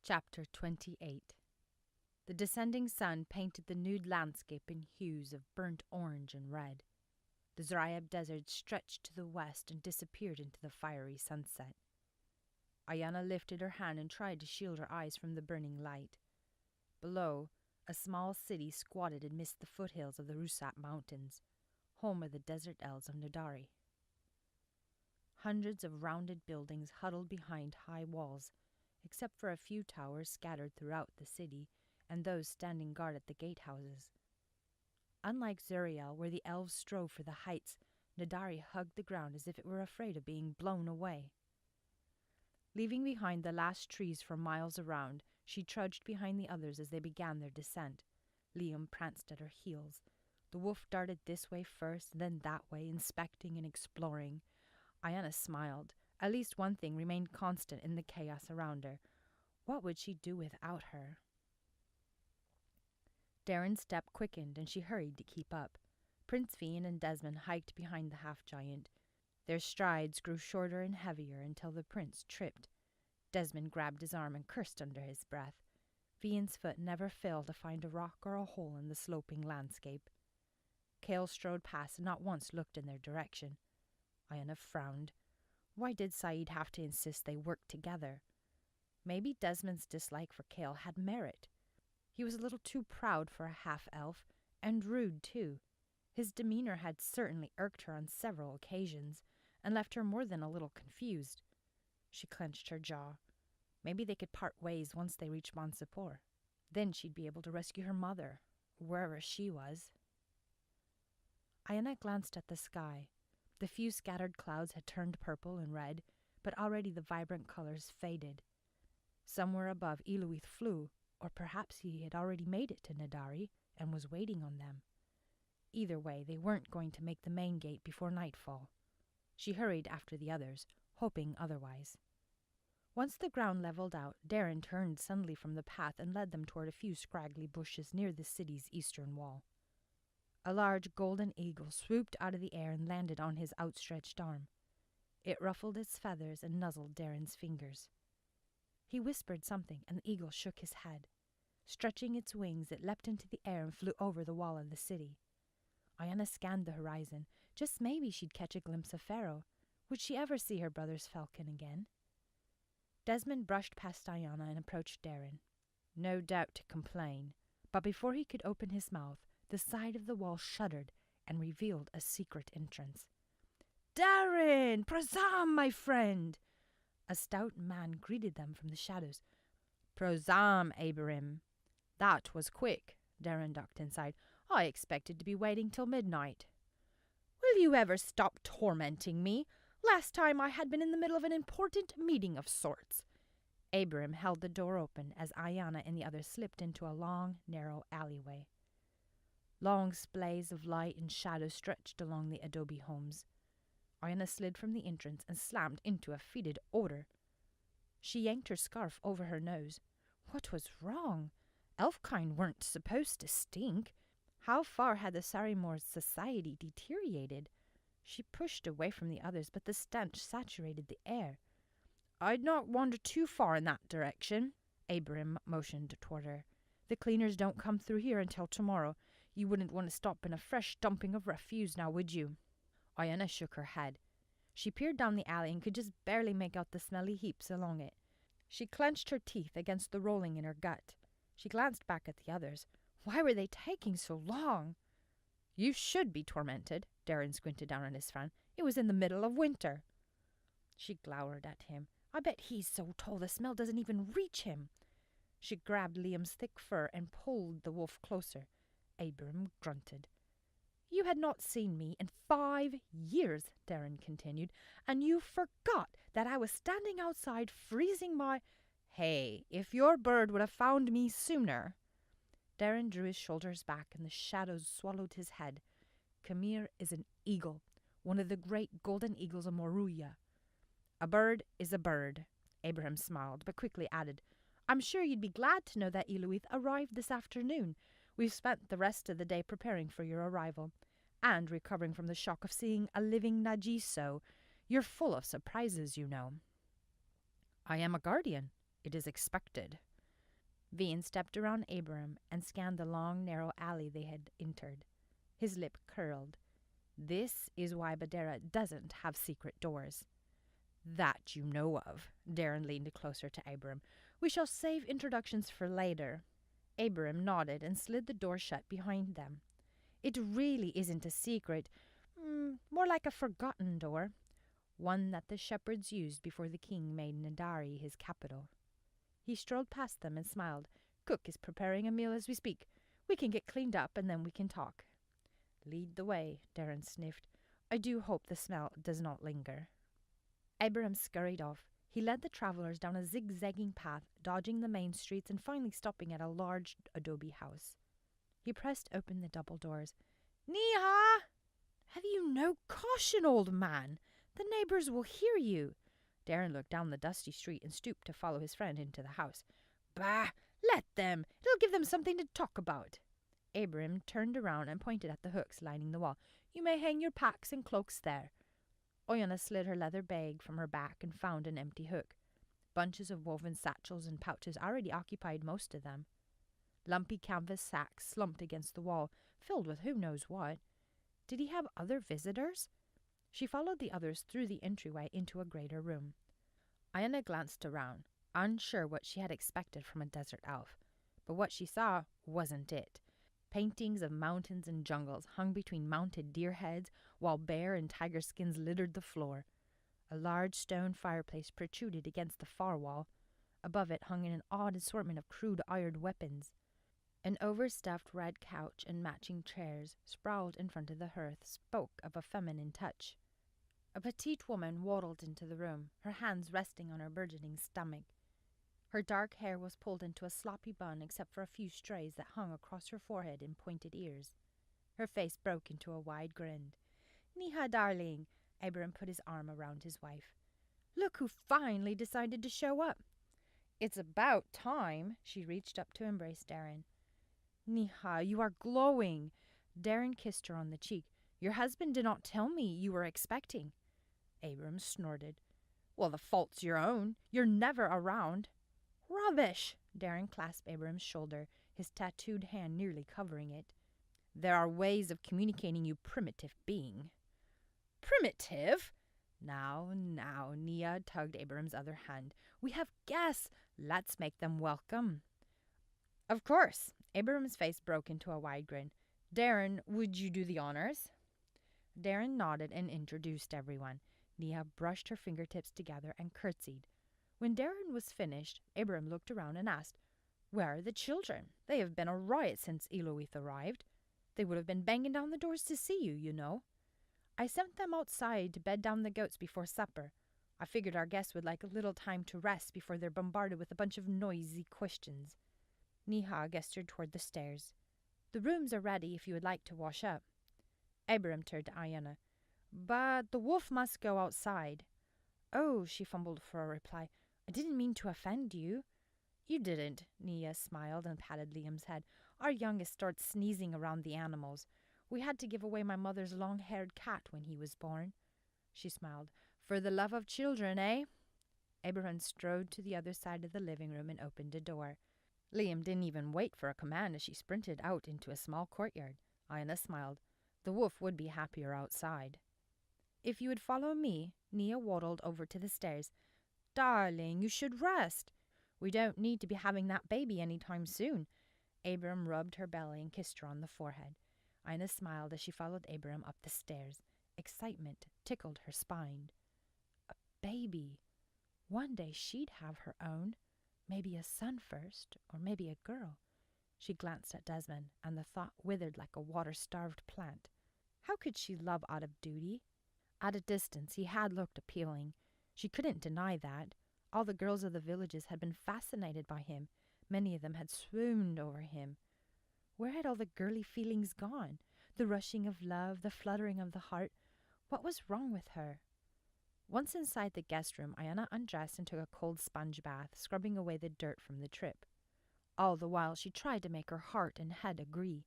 Chapter 28. The descending sun painted the nude landscape in hues of burnt orange and red. The Zariab desert stretched to the west and disappeared into the fiery sunset. Ayianna lifted her hand and tried to shield her eyes from the burning light. Below, a small city squatted amidst the foothills of the Rusat Mountains, home of the desert elves of Nadari. Hundreds of rounded buildings huddled behind high walls, except for a few towers scattered throughout the city and those standing guard at the gatehouses. Unlike Zuriel, where the elves strove for the heights, Nadari hugged the ground as if it were afraid of being blown away. Leaving behind the last trees for miles around, she trudged behind the others as they began their descent. Liam pranced at her heels. The wolf darted this way first, then that way, inspecting and exploring. Ayianna smiled. At least one thing remained constant in the chaos around her. What would she do without her? Darren's step quickened, and she hurried to keep up. Prince Fian and Desmond hiked behind the half-giant. Their strides grew shorter and heavier until the prince tripped. Desmond grabbed his arm and cursed under his breath. Fian's foot never failed to find a rock or a hole in the sloping landscape. Cale strode past and not once looked in their direction. Ayianna frowned. Why did Saeed have to insist they work together? Maybe Desmond's dislike for Cale had merit. He was a little too proud for a half-elf, and rude, too. His demeanor had certainly irked her on several occasions, and left her more than a little confused. She clenched her jaw. Maybe they could part ways once they reached Bon Secours. Then she'd be able to rescue her mother, wherever she was. Ayianna glanced at the sky. The few scattered clouds had turned purple and red, but already the vibrant colors faded. Somewhere above, Iluith flew, or perhaps he had already made it to Nadari and was waiting on them. Either way, they weren't going to make the main gate before nightfall. She hurried after the others, hoping otherwise. Once the ground leveled out, Darren turned suddenly from the path and led them toward a few scraggly bushes near the city's eastern wall. A large golden eagle swooped out of the air and landed on his outstretched arm. It ruffled its feathers and nuzzled Darren's fingers. He whispered something, and the eagle shook his head. Stretching its wings, it leapt into the air and flew over the wall of the city. Ayianna scanned the horizon. Just maybe she'd catch a glimpse of Pharaoh. Would she ever see her brother's falcon again? Desmond brushed past Ayianna and approached Darren. No doubt to complain, but before he could open his mouth, the side of the wall shuddered and revealed a secret entrance. "Darren! Prozam, my friend!" A stout man greeted them from the shadows. "Prozam, Abirim." "That was quick." Darren ducked inside. "I expected to be waiting till midnight." "Will you ever stop tormenting me? Last time I had been in the middle of an important meeting of sorts." Abirim held the door open as Ayianna and the others slipped into a long, narrow alleyway. Long splays of light and shadow stretched along the adobe homes. Ayianna slid from the entrance and slammed into a fetid odor. She yanked her scarf over her nose. What was wrong? Elfkind weren't supposed to stink. How far had the Sarimor's society deteriorated? She pushed away from the others, but the stench saturated the air. "I'd not wander too far in that direction." Abirim motioned toward her. "The cleaners don't come through here until tomorrow. You wouldn't want to stop in a fresh dumping of refuse now, would you?" Ayianna shook her head. She peered down the alley and could just barely make out the smelly heaps along it. She clenched her teeth against the rolling in her gut. She glanced back at the others. Why were they taking so long? "You should be tormented." Darren squinted down on his fan. "It was in the middle of winter." She glowered at him. "I bet he's so tall the smell doesn't even reach him." She grabbed Liam's thick fur and pulled the wolf closer. Abirim grunted. "You had not seen me in 5 years," Darren continued, "and you forgot that I was standing outside freezing my—" "Hey, if your bird would have found me sooner—" Darren drew his shoulders back and the shadows swallowed his head. "Kamir is an eagle, one of the great golden eagles of Moruya." "A bird is a bird," Abraham smiled, but quickly added, "I'm sure you'd be glad to know that Iluith arrived this afternoon. We've spent the rest of the day preparing for your arrival, and recovering from the shock of seeing a living Najiso. You're full of surprises, you know." "I am a guardian. It is expected." Vian stepped around Abram and scanned the long, narrow alley they had entered. His lip curled. This is why Badera doesn't have secret doors. That you know of. Darren leaned closer to Abram. We shall save introductions for later. Abram nodded and slid the door shut behind them. It really isn't a secret. More like a forgotten door. One that the shepherds used before the king made Nadari his capital. He strolled past them and smiled. Cook is preparing a meal as we speak. We can get cleaned up and then we can talk. Lead the way, Darren sniffed. I do hope the smell does not linger. Abram scurried off. He led the travelers down a zigzagging path, dodging the main streets and finally stopping at a large adobe house. He pressed open the double doors. Niha! Have you no caution, old man? The neighbors will hear you. Darren looked down the dusty street and stooped to follow his friend into the house. Bah! Let them! It'll give them something to talk about. Abram turned around and pointed at the hooks lining the wall. You may hang your packs and cloaks there. Ayianna slid her leather bag from her back and found an empty hook. Bunches of woven satchels and pouches already occupied most of them. Lumpy canvas sacks slumped against the wall, filled with who knows what. Did he have other visitors? She followed the others through the entryway into a greater room. Ayianna glanced around, unsure what she had expected from a desert elf. But what she saw wasn't it. Paintings of mountains and jungles hung between mounted deer heads, while bear and tiger skins littered the floor. A large stone fireplace protruded against the far wall. Above it hung an odd assortment of crude iron weapons. An overstuffed red couch and matching chairs, sprawled in front of the hearth, spoke of a feminine touch. A petite woman waddled into the room, her hands resting on her burgeoning stomach. Her dark hair was pulled into a sloppy bun except for a few strays that hung across her forehead in pointed ears. Her face broke into a wide grin. Niha, darling, Abram put his arm around his wife. Look who finally decided to show up. It's about time. She reached up to embrace Darren. Niha, you are glowing. Darren kissed her on the cheek. Your husband did not tell me you were expecting. Abram snorted. Well, the fault's your own. You're never around. Rubbish! Darren clasped Abram's shoulder, his tattooed hand nearly covering it. There are ways of communicating, you primitive being. Primitive? Now, Nia tugged Abram's other hand. We have guests. Let's make them welcome. Of course. Abram's face broke into a wide grin. Darren, would you do the honors? Darren nodded and introduced everyone. Nia brushed her fingertips together and curtsied. When Darren was finished, Abram looked around and asked, Where are the children? They have been a riot since Eloith arrived. They would have been banging down the doors to see you, you know. I sent them outside to bed down the goats before supper. I figured our guests would like a little time to rest before they're bombarded with a bunch of noisy questions. Niha gestured toward the stairs. The rooms are ready if you would like to wash up. Abram turned to Ayianna. But the wolf must go outside. Oh, she fumbled for a reply. I didn't mean to offend you. You didn't, Nia smiled and patted Liam's head. Our youngest started sneezing around the animals. We had to give away my mother's long-haired cat when he was born. She smiled. For the love of children, eh? Abraham strode to the other side of the living room and opened a door. Liam didn't even wait for a command as she sprinted out into a small courtyard. Ayianna smiled. The wolf would be happier outside. If you would follow me, Nia waddled over to the stairs. Darling, you should rest. We don't need to be having that baby any time soon. Abram rubbed her belly and kissed her on the forehead. Ayianna smiled as she followed Abram up the stairs. Excitement tickled her spine. A baby. One day she'd have her own. Maybe a son first, or maybe a girl. She glanced at Desmond, and the thought withered like a water-starved plant. How could she love out of duty? At a distance, he had looked appealing. She couldn't deny that. All the girls of the villages had been fascinated by him. Many of them had swooned over him. Where had all the girly feelings gone? The rushing of love, the fluttering of the heart. What was wrong with her? Once inside the guest room, Ayianna undressed and took a cold sponge bath, scrubbing away the dirt from the trip. All the while, she tried to make her heart and head agree.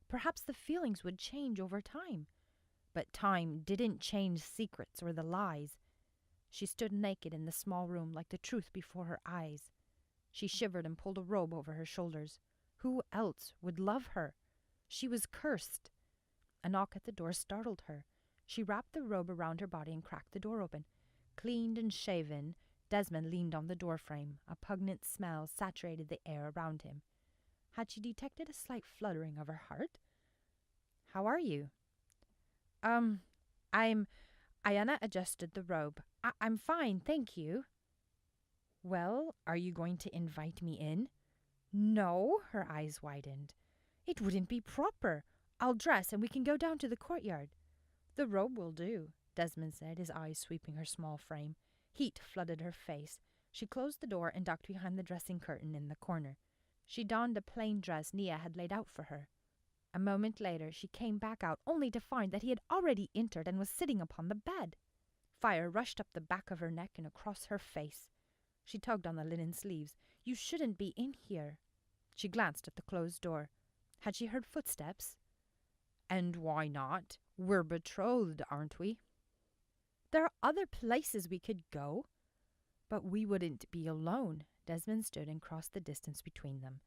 Perhaps the feelings would change over time. But time didn't change secrets or the lies. She stood naked in the small room like the truth before her eyes. She shivered and pulled a robe over her shoulders. Who else would love her? She was cursed. A knock at the door startled her. She wrapped the robe around her body and cracked the door open. Cleaned and shaven, Desmond leaned on the doorframe. A pungent smell saturated the air around him. Had she detected a slight fluttering of her heart? "How are you?" I'm... Ayianna adjusted the robe. I'm fine, thank you." "Well, are you going to invite me in?" "No," her eyes widened. "It wouldn't be proper. I'll dress and we can go down to the courtyard." "The robe will do," Desmond said, his eyes sweeping her small frame. Heat flooded her face. She closed the door and ducked behind the dressing curtain in the corner. She donned a plain dress Nia had laid out for her. A moment later she came back out, only to find that he had already entered and was sitting upon the bed. Fire rushed up the back of her neck and across her face. She tugged on the linen sleeves. "You shouldn't be in here." She glanced at the closed door. Had she heard footsteps? "And why not? We're betrothed, aren't we?" "There are other places we could go." "But we wouldn't be alone." Desmond stood and crossed the distance between them.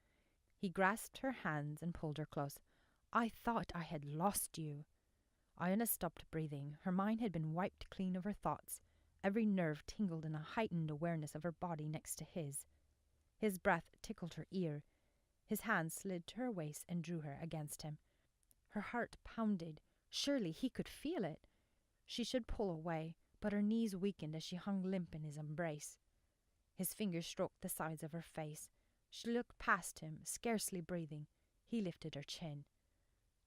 He grasped her hands and pulled her close. "I thought I had lost you." Ayianna stopped breathing. Her mind had been wiped clean of her thoughts. Every nerve tingled in a heightened awareness of her body next to his. His breath tickled her ear. His hand slid to her waist and drew her against him. Her heart pounded. Surely he could feel it. She should pull away, but her knees weakened as she hung limp in his embrace. His fingers stroked the sides of her face. She looked past him, scarcely breathing. He lifted her chin.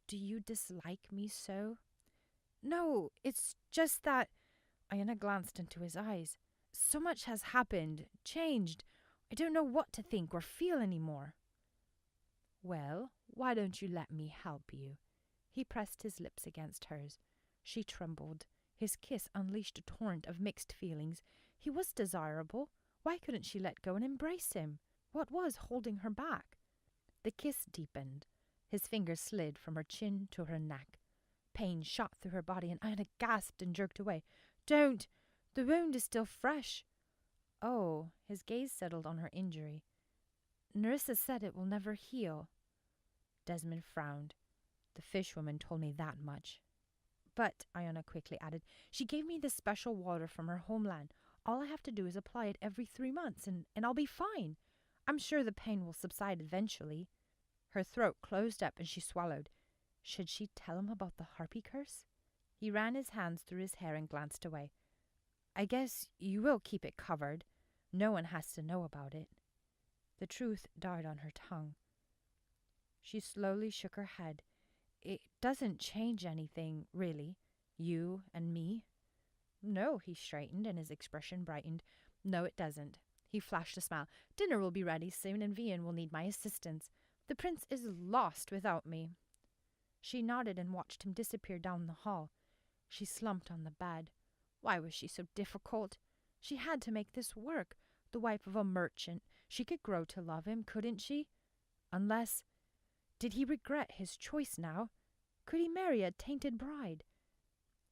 "Do you dislike me so?" "No, it's just that—" Ayianna glanced into his eyes. "So much has happened, changed. I don't know what to think or feel anymore." "Well, why don't you let me help you?" He pressed his lips against hers. She trembled. His kiss unleashed a torrent of mixed feelings. He was desirable. Why couldn't she let go and embrace him? What was holding her back? The kiss deepened. His fingers slid from her chin to her neck. Pain shot through her body, and Ayianna gasped and jerked away. "Don't! The wound is still fresh." "Oh," his gaze settled on her injury. "Nerissa said it will never heal." Desmond frowned. "The fishwoman told me that much." "But," Ayianna quickly added, "she gave me this special water from her homeland. All I have to do is apply it every 3 months, and I'll be fine. I'm sure the pain will subside eventually." Her throat closed up and she swallowed. Should she tell him about the harpy curse? He ran his hands through his hair and glanced away. "I guess you will keep it covered. No one has to know about it." The truth died on her tongue. She slowly shook her head. "It doesn't change anything, really. You and me." "No," he straightened and his expression brightened. "No, it doesn't." He flashed a smile. "Dinner will be ready soon and Vian will need my assistance. The prince is lost without me." She nodded and watched him disappear down the hall. She slumped on the bed. Why was she so difficult? She had to make this work. The wife of a merchant. She could grow to love him, couldn't she? Unless... Did he regret his choice now? Could he marry a tainted bride?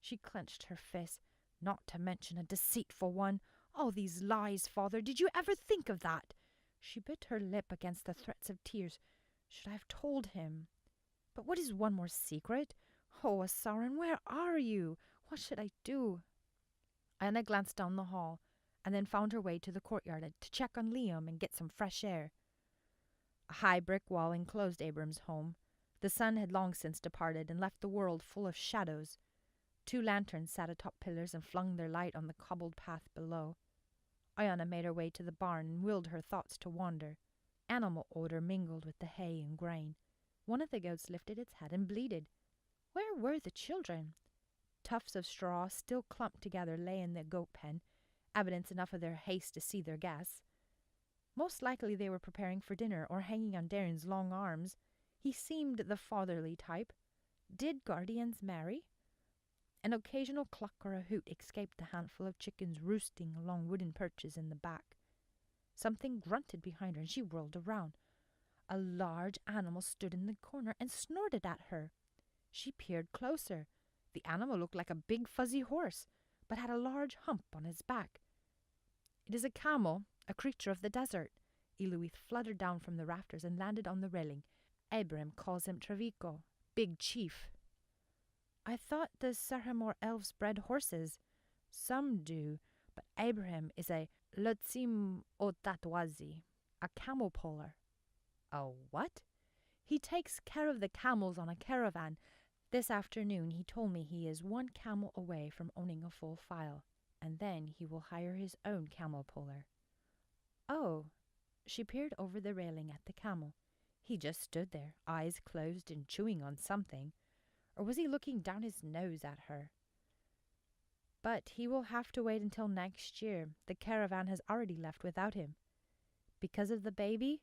She clenched her fist. "Not to mention a deceitful one. All these lies, father. Did you ever think of that?" She bit her lip against the threats of tears. Should I have told him? But what is one more secret? Oh, Asaran, where are you? What should I do? Ayianna glanced down the hall, and then found her way to the courtyard to check on Liam and get some fresh air. A high brick wall enclosed Abram's home. The sun had long since departed and left the world full of shadows. 2 lanterns sat atop pillars and flung their light on the cobbled path below. Ayianna made her way to the barn and willed her thoughts to wander. Animal odor mingled with the hay and grain. One of the goats lifted its head and bleated. Where were the children? Tufts of straw still clumped together lay in the goat pen, evidence enough of their haste to see their guests. Most likely they were preparing for dinner or hanging on Darren's long arms. He seemed the fatherly type. Did guardians marry? An occasional cluck or a hoot escaped the handful of chickens roosting along wooden perches in the back. Something grunted behind her and she whirled around. A large animal stood in the corner and snorted at her. She peered closer. The animal looked like a big fuzzy horse, but had a large hump on its back. "It is a camel, a creature of the desert. Iluith fluttered down from the rafters and landed on the railing. Abraham calls him Travico, big chief. I thought the Sahamor elves bred horses. Some do, but Abraham is a Lutzim Otatwazi, a camel puller. A what? He takes care of the camels on a caravan. This afternoon he told me he is one camel away from owning a full file, and then he will hire his own camel puller. Oh, she peered over the railing at the camel. He just stood there, eyes closed and chewing on something. Or was he looking down his nose at her? But he will have to wait until next year. The caravan has already left without him. Because of the baby?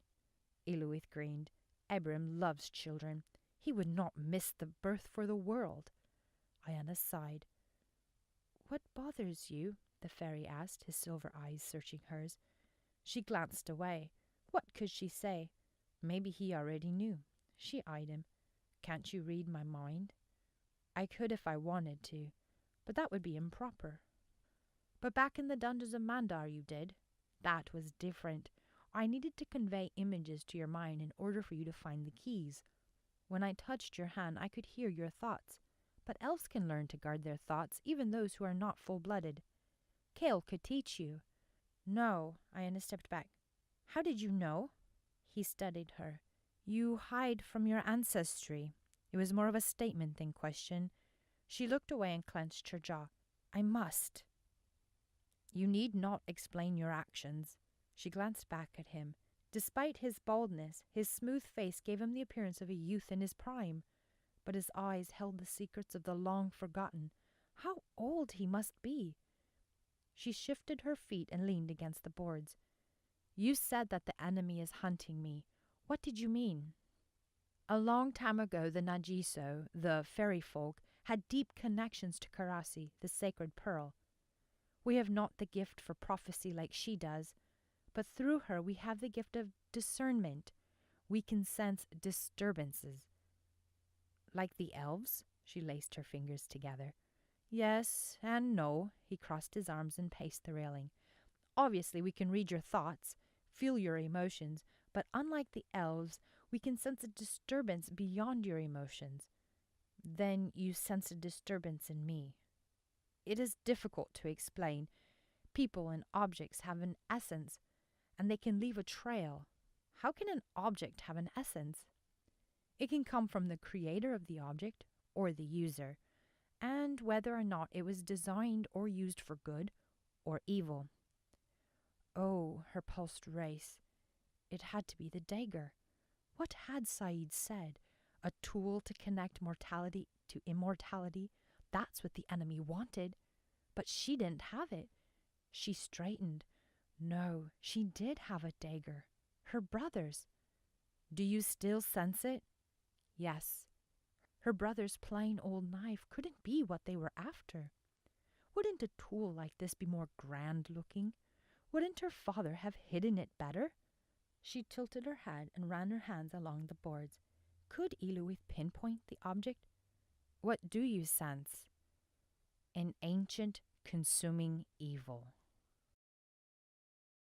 Iluith grinned. Abraham loves children. He would not miss the birth for the world. Ayianna sighed. What bothers you? The fairy asked, his silver eyes searching hers. She glanced away. What could she say? Maybe he already knew. She eyed him. Can't you read my mind? I could if I wanted to, but that would be improper. But back in the dungeons of Mandar you did. That was different. I needed to convey images to your mind in order for you to find the keys. When I touched your hand, I could hear your thoughts. But elves can learn to guard their thoughts, even those who are not full-blooded. Kale could teach you. No, Ayianna stepped back. How did you know? He studied her. You hide from your ancestry. It was more of a statement than question. She looked away and clenched her jaw. I must. You need not explain your actions. She glanced back at him. Despite his baldness, his smooth face gave him the appearance of a youth in his prime. But his eyes held the secrets of the long-forgotten. How old he must be! She shifted her feet and leaned against the boards. You said that the enemy is hunting me. What did you mean? A long time ago, the Nagiso, the fairy folk, had deep connections to Karasi, the sacred pearl. We have not the gift for prophecy like she does, but through her we have the gift of discernment. We can sense disturbances. Like the elves? She laced her fingers together. Yes and no. He crossed his arms and paced the railing. Obviously, we can read your thoughts, feel your emotions, but unlike the elves, we can sense a disturbance beyond your emotions. Then you sense a disturbance in me. It is difficult to explain. People and objects have an essence, and they can leave a trail. How can an object have an essence? It can come from the creator of the object or the user, and whether or not it was designed or used for good or evil. Oh, her pulse raced. It had to be the dagger. What had Saeed said? A tool to connect mortality to immortality? That's what the enemy wanted. But she didn't have it. She straightened. No, she did have a dagger. Her brother's. Do you still sense it? Yes. Her brother's plain old knife couldn't be what they were after. Wouldn't a tool like this be more grand-looking? Wouldn't her father have hidden it better? She tilted her head and ran her hands along the boards. Could Iluith pinpoint the object? What do you sense? An ancient, consuming evil.